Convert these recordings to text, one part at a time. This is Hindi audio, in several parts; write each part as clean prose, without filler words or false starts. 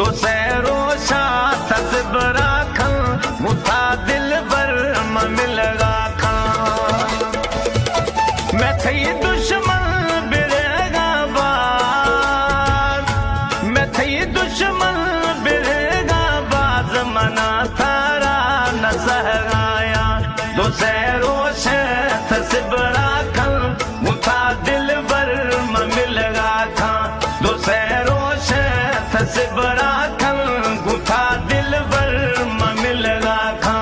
दोसेरो शाथ सिबरा खं मुथा दिल बर मिलगा खां मैं थई दुश्मन बिरेगा बाज मैं थई दुश्मन बिरेगा बाज मना थारा न सहगाया दोसेरो शाथ सिबरा खं मुथा दिल बर मिलगा खां दोसेरो शाथ सिबरा खं गुथा दिल बर मिलगा खां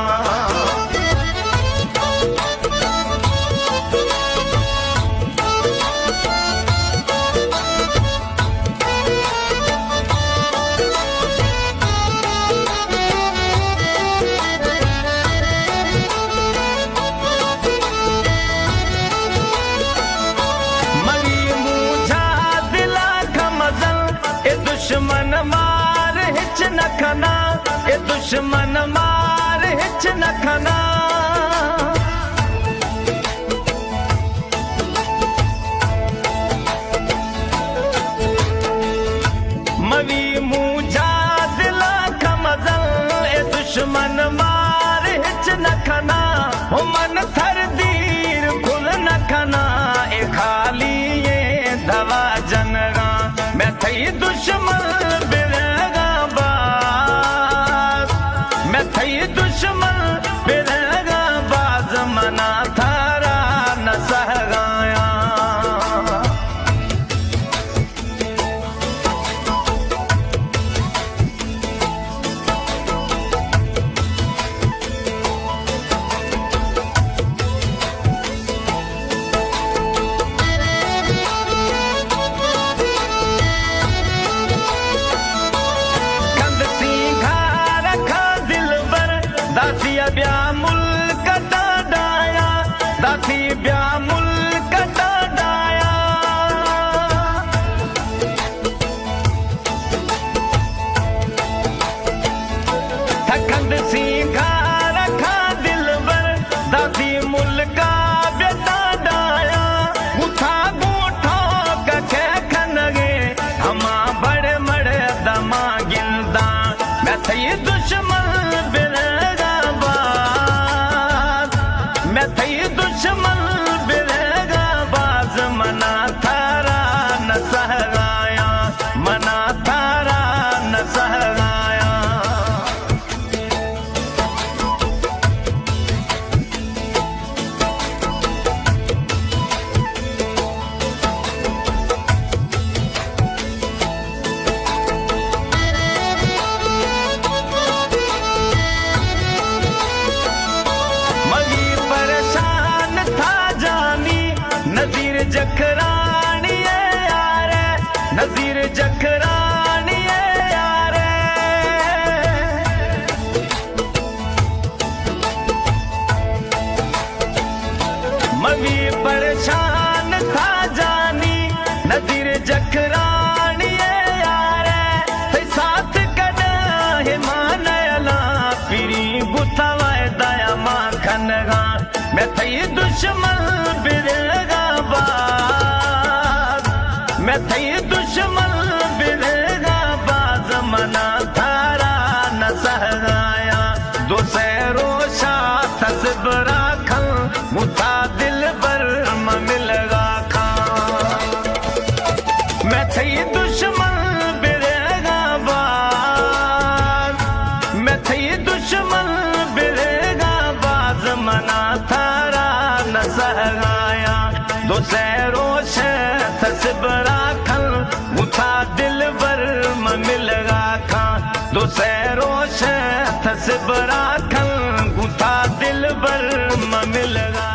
दुश्मन मार हिच न खना ए दुश्मन मार हिच न खना मवी मुझा दिला खमजल ए दुश्मन मार हिच न खना हो मन थर दीर खुल न खना ए खाली ये दवा जनगा मैं थई दुश्मन बिरेगा बाज मैं थई दुश्मन बिरेगा बाज मना थारा न सहगाया ब्या मुल्क डाया दाती ब्या मुल्क डाया थकंद सी घर खा दिल बर दाती मुल्क बेटा डाया उठा गोठा कखे खनगे हमा बड़े मड़े दमा गिलदा मैं थई दुश्मन मैं थई दुश्मन बिरेगा बाज मना थारा न सहगाया मना थारा न सहगाया नजीर जखरानी यार नजीर जखरानी यार मवी परेशान था जानी नजीर जखरानी यार साथ कदा हिमान अला पीरी गुथावाए दया मां खनगा मैं थई दुश्मन बिरेगा मैं थई दुश्मन बिरेगा बाज मना थारा न सहगाया दोसेरो शाथ सिबरा खं मुथा दिल बर मिलगा खां मैं थई दुश्मन बिरेगा बाज मैं थई दुश्मन बिरेगा बाज मना थारा न सहगाया दोसेरो शाथ सिबरा खं मुथा दिल बर मिलगा खां दोसेरो शाथ सिबरा खं गुथा दिल बर मिलगा